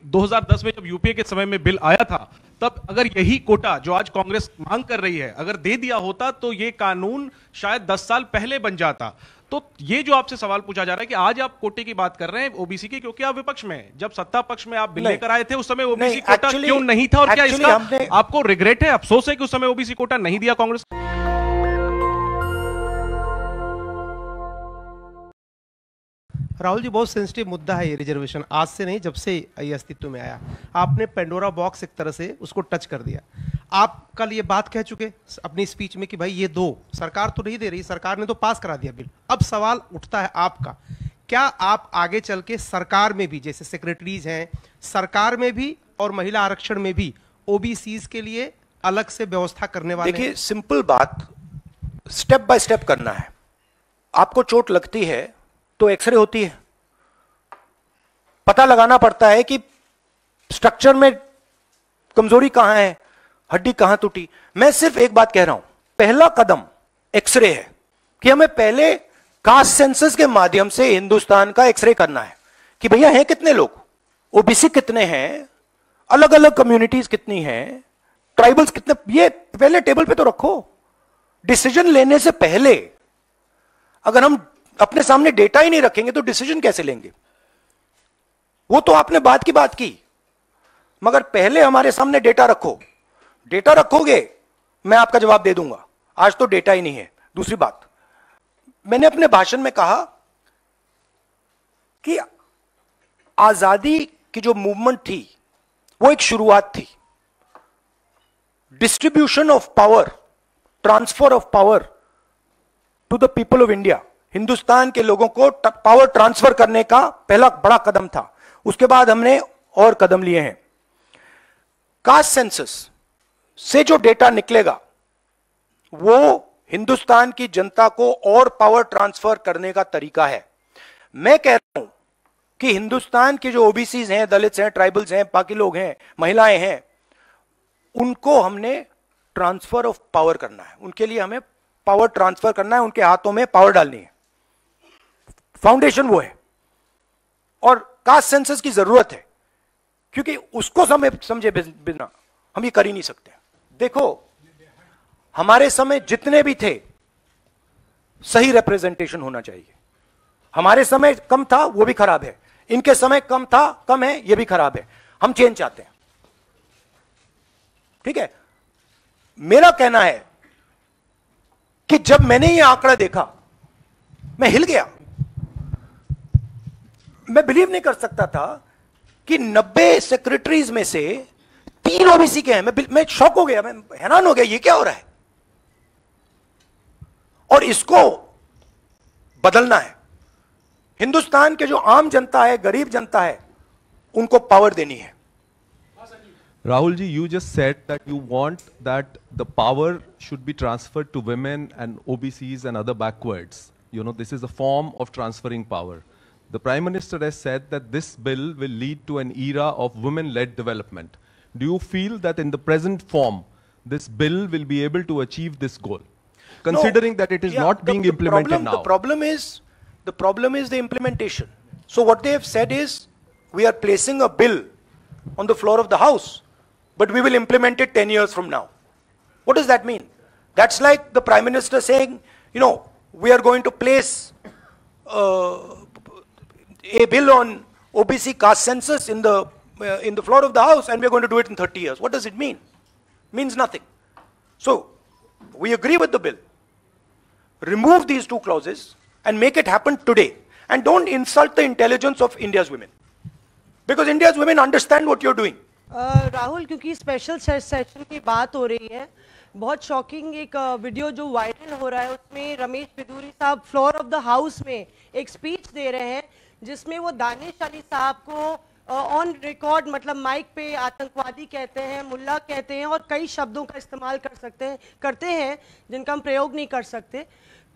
2010 में जब यूपीए के समय में बिल आया था, तब अगर यही कोटा जो आज कांग्रेस मांग कर रही है अगर दे दिया होता तो ये कानून शायद 10 साल पहले बन जाता। तो ये जो आपसे सवाल पूछा जा रहा है कि आज आप कोटे की बात कर रहे हैं ओबीसी की, क्योंकि आप विपक्ष में हैं। जब सत्ता पक्ष में आप बिल लेकर आए थे उस समय ओबीसी कोटा क्यों नहीं था, और क्या इसका आपको रिग्रेट है, अफसोस है कि उस समय ओबीसी कोटा नहीं दिया कांग्रेस? राहुल जी, बहुत सेंसिटिव मुद्दा है ये रिजर्वेशन। आज से नहीं, जब से ये अस्तित्व में आया, आपने पेंडोरा बॉक्स एक तरह से उसको टच कर दिया। आप कल ये बात कह चुके अपनी स्पीच में कि भाई ये दो, सरकार तो नहीं दे रही, सरकार ने तो पास करा दिया बिल। अब सवाल उठता है आपका, क्या आप आगे चल के सरकार में भी, जैसे सेक्रेटरीज हैं, सरकार में भी और महिला आरक्षण में भी ओबीसीज के लिए अलग से व्यवस्था करने वाले? देखिए, सिंपल बात, स्टेप बाय स्टेप करना है। आपको चोट लगती है तो एक्सरे होती है, पता लगाना पड़ता है कि स्ट्रक्चर में कमजोरी कहां है, हड्डी कहां टूटी। मैं सिर्फ एक बात कह रहा हूं, पहला कदम एक्सरे है कि हमें पहले कास्ट सेंसस के माध्यम से हिंदुस्तान का एक्सरे करना है कि भैया हैं कितने लोग, ओबीसी कितने हैं, अलग अलग कम्युनिटीज कितनी हैं, ट्राइबल्स कितने, ये पहले टेबल पे तो रखो। डिसीजन लेने से पहले अगर हम अपने सामने डेटा ही नहीं रखेंगे तो डिसीजन कैसे लेंगे? वो तो आपने बात की बात की, मगर पहले हमारे सामने डेटा रखो। डेटा रखोगे, मैं आपका जवाब दे दूंगा। आज तो डेटा ही नहीं है। दूसरी बात, मैंने अपने भाषण में कहा कि आजादी की जो मूवमेंट थी वो एक शुरुआत थी। Distribution of power, transfer of power to the people of India, Hindustan के लोगों को पावर ट्रांसफर करने का पहला बड़ा कदम था। उसके बाद हमने और कदम लिए हैं। कास्ट सेंसस से जो डेटा निकलेगा वो हिंदुस्तान की जनता को और पावर ट्रांसफर करने का तरीका है। मैं कह रहा हूं कि हिंदुस्तान के जो ओबीसीज हैं, दलित्स हैं, ट्राइबल्स हैं, बाकी लोग हैं, महिलाएं हैं, उनको हमने ट्रांसफर ऑफ पावर करना है। उनके लिए हमें पावर ट्रांसफर करना है, उनके हाथों में पावर डालनी है। फाउंडेशन वो है, और कास्ट सेंसस की जरूरत है, क्योंकि उसको समझे बिना हम ये कर ही नहीं सकते। देखो, हमारे समय जितने भी थे, सही रिप्रेजेंटेशन होना चाहिए। हमारे समय कम था, वो भी खराब है। इनके समय कम था, कम है, ये भी खराब है। हम चेंज चाहते हैं, ठीक है। मेरा कहना है कि जब मैंने ये आंकड़ा देखा, मैं हिल गया। मैं बिलीव नहीं कर सकता था कि 90 सेक्रेटरीज में से 3 ओबीसी के हैं। मैं शॉक हो गया, मैं हैरान हो गया, ये क्या हो रहा है? और इसको बदलना है। हिंदुस्तान के जो आम जनता है, गरीब जनता है, उनको पावर देनी है। Rahul ji, you just said that you want that the power should be transferred to women and OBCs and other backwards. You know, this is a form of transferring power. The Prime Minister has said that this bill will lead to an era of women-led development. Do you feel that in the present form, this bill will be able to achieve this goal? Considering that it is not being implemented now. The problem is the implementation. So what they have said is, we are placing a bill on the floor of the House, but we will implement it 10 years from now. What does that mean? That's like the Prime Minister saying, you know, we are going to place a bill on OBC caste census in the floor of the House, and we are going to do it in 30 years. What does it mean? Means nothing. So we agree with the bill. Remove these 2 clauses and make it happen today. And don't insult the intelligence of India's women, because India's women understand what you're doing. Rahul, क्योंकि special session की बात हो रही है, बहुत shocking एक video जो viral हो रहा है, उसमें रमेश बिदूरी साहब फ्लोर ऑफ द हाउस में एक स्पीच दे रहे हैं, जिसमें वो दानिश अली साहब को ऑन रिकॉर्ड, मतलब माइक पे आतंकवादी कहते हैं, मुल्ला कहते हैं, और कई शब्दों का इस्तेमाल करते हैं जिनका हम प्रयोग नहीं कर सकते।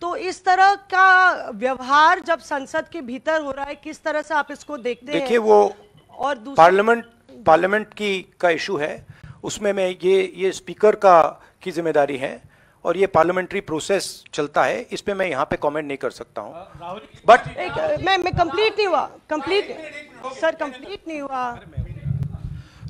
तो इस तरह का व्यवहार जब संसद के भीतर हो रहा है, किस तरह से आप इसको देखते हैं? देखिए, वो और पार्लियामेंट का इशू है, उसमें मैं ये स्पीकर की जिम्मेदारी है, और ये पार्लियामेंट्री प्रोसेस चलता है, इस पे मैं यहाँ पे कमेंट नहीं कर सकता हूँ। बट मैं कंप्लीट नहीं हुआ, कंप्लीट नहीं हुआ।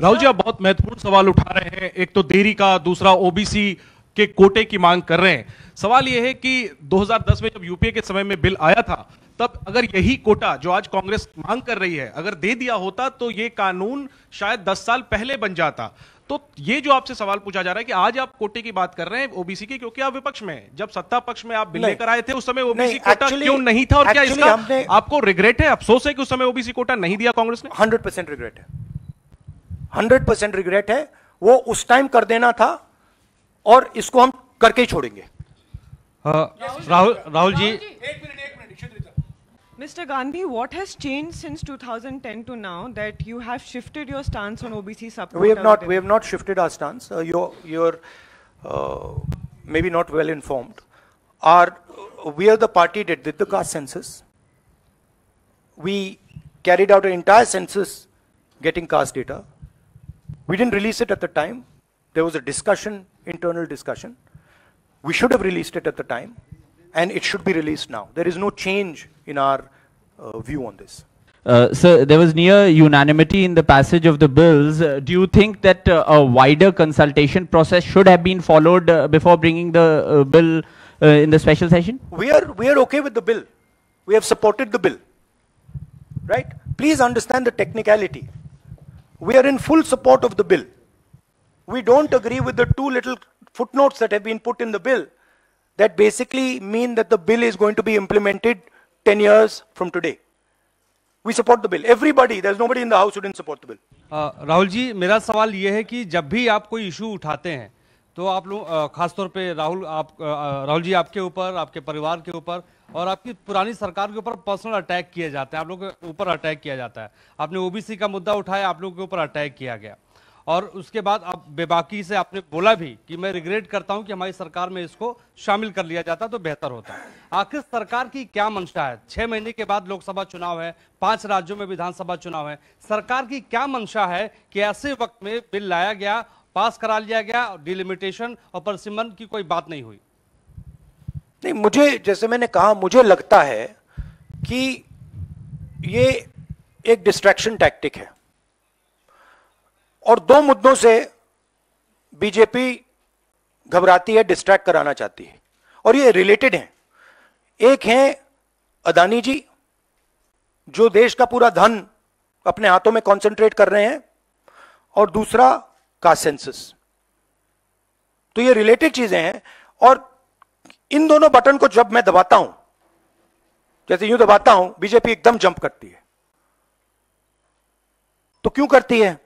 राहुल जी, आप बहुत महत्वपूर्ण सवाल उठा रहे हैं। एक तो देरी का, दूसरा ओबीसी के कोटे की मांग कर रहे हैं। सवाल यह है कि 2010 में जब यूपीए के समय में बिल आया था, तब अगर यही कोटा जो आज कांग्रेस मांग कर रही है अगर दे दिया होता तो ये कानून शायद 10 साल पहले बन जाता। तो ये जो आपसे सवाल पूछा जा रहा है कि आज आप कोटे की बात कर रहे हैं ओबीसी की, क्योंकि आप विपक्ष में हैं। जब सत्ता पक्ष में आप बिल लेकर आए थे उस समय ओबीसी कोटा क्यों नहीं था, और क्या इसका आपको रिग्रेट है, अफसोस है कि उस समय ओबीसी कोटा नहीं दिया कांग्रेस ने? 100% रिग्रेट है, 100% रिग्रेट है। वो उस टाइम कर देना था और इसको हम करके ही छोड़ेंगे। Rahul ji, Mr. Gandhi, what has changed since 2010 to now that you have shifted your stance on OBC support? We have not shifted our stance. You're maybe not well informed. We are the party that did the caste census. We carried out an entire census getting caste data. We didn't release it at the time. There was a discussion, internal discussion. We should have released it at the time, and it should be released now. There is no change in our view on this. Sir, there was near unanimity in the passage of the bills. Do you think that a wider consultation process should have been followed before bringing the bill in the special session? We are okay with the bill. We have supported the bill. Right? Please understand the technicality. We are in full support of the bill. We don't agree with the two little footnotes that have been put in the bill that basically mean that the bill is going to be implemented 10 years from today. We support the bill. Everybody, there's nobody in the house who didn't support the bill. Rahul ji, मेरा सवाल ये है कि जब भी आप कोई issue उठाते हैं तो आप लोग खासतौर पे राहुल जी, आपके ऊपर, आपके परिवार के ऊपर और आपकी पुरानी सरकार के ऊपर पर्सनल अटैक किए जाते हैं, आप लोगों के ऊपर अटैक किया जाता है। आपने ओबीसी का मुद्दा उठाया, आप लोगों के ऊपर अटैक किया गया, और उसके बाद आप बेबाकी से आपने बोला भी कि मैं रिग्रेट करता हूं कि हमारी सरकार में इसको शामिल कर लिया जाता तो बेहतर होता। आखिर सरकार की क्या मंशा है? 6 महीने के बाद लोकसभा चुनाव है, 5 राज्यों में विधानसभा चुनाव है। सरकार की क्या मंशा है कि ऐसे वक्त में बिल लाया गया, पास करा लिया गया, डिलिमिटेशन और परसिमन की कोई बात नहीं हुई? नहीं, मुझे, जैसे मैंने कहा, मुझे लगता है कि ये एक डिस्ट्रैक्शन टैक्टिक है और 2 मुद्दों से बीजेपी घबराती है, डिस्ट्रैक्ट कराना चाहती है, और ये रिलेटेड हैं। एक है अदानी जी, जो देश का पूरा धन अपने हाथों में कंसंट्रेट कर रहे हैं, और दूसरा कास्ट सेंसस। तो ये रिलेटेड चीजें हैं, और इन दोनों बटन को जब मैं दबाता हूं, जैसे यूं दबाता हूं, बीजेपी एकदम जंप करती है। तो क्यों करती है?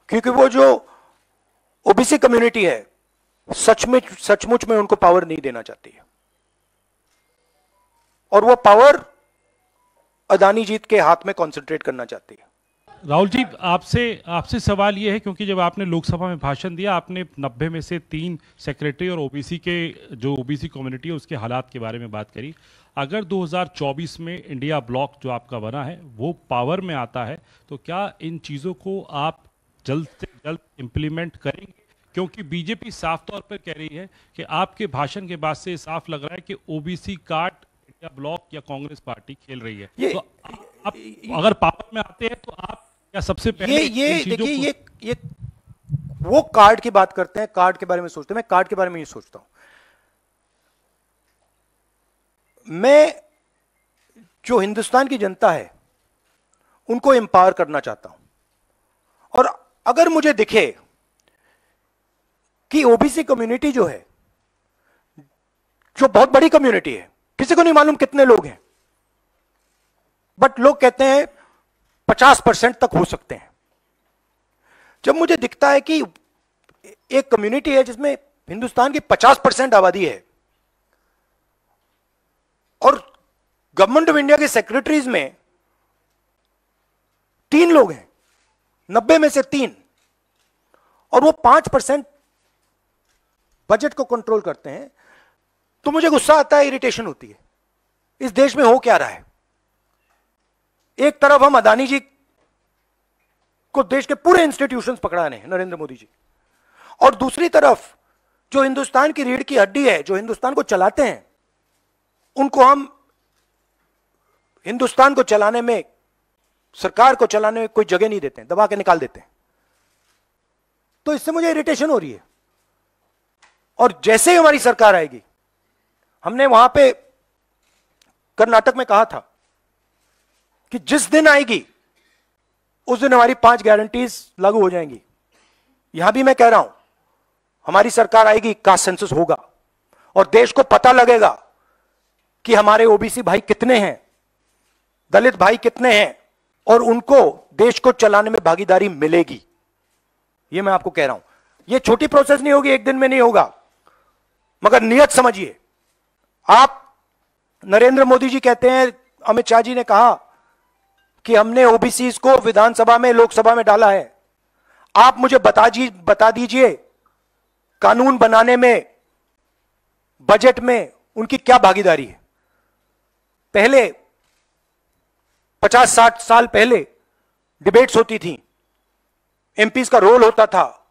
क्योंकि वो जो ओबीसी कम्युनिटी है, सचमुच में उनको पावर नहीं देना चाहती है, और वो पावर अदानी जी के हाथ में कंसंट्रेट करना चाहती है। राहुल जी, आपसे सवाल ये है, क्योंकि जब आपने लोकसभा में भाषण दिया, आपने 90 में से 3 सेक्रेटरी और ओबीसी के जो ओबीसी कम्युनिटी है उसके हालात के बारे में बात करी। अगर 2024 में इंडिया ब्लॉक जो आपका बना है वो पावर में आता है, तो क्या इन चीज़ों को आप जल्द से जल्द इम्प्लीमेंट करेंगे? क्योंकि बीजेपी साफ तौर पर कह रही है कि आपके भाषण के बाद से साफ लग रहा है कि ओबीसी कार्ड इंडिया ब्लॉक या कांग्रेस पार्टी खेल रही है। तो आप अगर पावर में आते हैं तो आप क्या सबसे पहले देखिए, ये वो कार्ड की बात करते हैं, कार्ड के बारे में सोचते हैं। मैं कार्ड के बारे में ये सोचता हूं, मैं जो हिंदुस्तान की जनता है उनको एम्पावर करना चाहता हूं, और अगर मुझे दिखे कि ओबीसी कम्युनिटी जो है, जो बहुत बड़ी कम्युनिटी है, किसी को नहीं मालूम कितने लोग हैं, बट लोग कहते हैं 50% तक हो सकते हैं। जब मुझे दिखता है कि एक कम्युनिटी है जिसमें हिंदुस्तान की 50% आबादी है, और गवर्नमेंट ऑफ इंडिया के सेक्रेटरीज में 3 लोग हैं, 90 में से 3, और वो 5% बजट को कंट्रोल करते हैं, तो मुझे गुस्सा आता है, इरिटेशन होती है। इस देश में हो क्या रहा है? एक तरफ हम अदानी जी को देश के पूरे इंस्टीट्यूशंस पकड़ा रहे हैं, नरेंद्र मोदी जी, और दूसरी तरफ जो हिंदुस्तान की रीढ़ की हड्डी है, जो हिंदुस्तान को चलाते हैं, उनको हम हिंदुस्तान को चलाने में, सरकार को चलाने में कोई जगह नहीं देते हैं, दबा के निकाल देते हैं। तो इससे मुझे इरिटेशन हो रही है। और जैसे ही हमारी सरकार आएगी, हमने वहां पे कर्नाटक में कहा था कि जिस दिन आएगी उस दिन हमारी 5 गारंटीज लागू हो जाएंगी। यहां भी मैं कह रहा हूं, हमारी सरकार आएगी, कास्ट सेंसस होगा और देश को पता लगेगा कि हमारे ओबीसी भाई कितने हैं, दलित भाई कितने हैं, और उनको देश को चलाने में भागीदारी मिलेगी। यह मैं आपको कह रहा हूं। यह छोटी प्रोसेस नहीं होगी, एक दिन में नहीं होगा, मगर नियत समझिए। आप, नरेंद्र मोदी जी कहते हैं, अमित शाह जी ने कहा कि हमने ओबीसी को विधानसभा में, लोकसभा में डाला है। आप मुझे बता दीजिए कानून बनाने में, बजट में उनकी क्या भागीदारी है। पहले 50-60 साल पहले डिबेट्स होती थी, एमपीज का रोल होता था,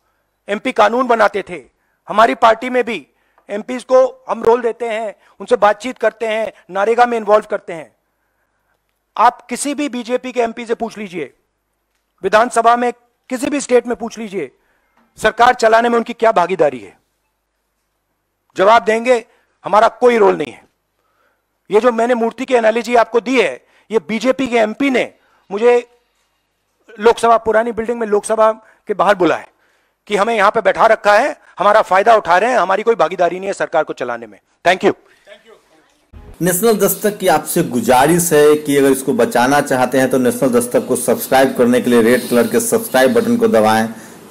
एमपी कानून बनाते थे। हमारी पार्टी में भी एमपीज को हम रोल देते हैं, उनसे बातचीत करते हैं, नारेगा में इन्वॉल्व करते हैं। आप किसी भी बीजेपी के एमपी से पूछ लीजिए, विधानसभा में किसी भी स्टेट में पूछ लीजिए, सरकार चलाने में उनकी क्या भागीदारी है। जवाब देंगे हमारा कोई रोल नहीं है। ये जो मैंने मूर्ति की एनालॉजी आपको दी है, ये बीजेपी के एमपी ने मुझे लोकसभा, पुरानी बिल्डिंग में लोकसभा के बाहर बुलाया कि हमें यहां पे बैठा रखा है, हमारा फायदा उठा रहे हैं, हमारी कोई भागीदारी नहीं है सरकार को चलाने में। Thank you. नेशनल दस्तक की आपसे गुजारिश है कि अगर इसको बचाना चाहते हैं तो नेशनल दस्तक को सब्सक्राइब करने के लिए रेड कलर के सब्सक्राइब बटन को दबाएं,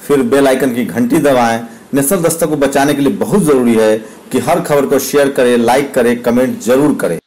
फिर बेल आइकन की घंटी दबाएं। नेशनल दस्तक को बचाने के लिए बहुत जरूरी है कि हर खबर को शेयर करें, लाइक करें, कमेंट जरूर करें।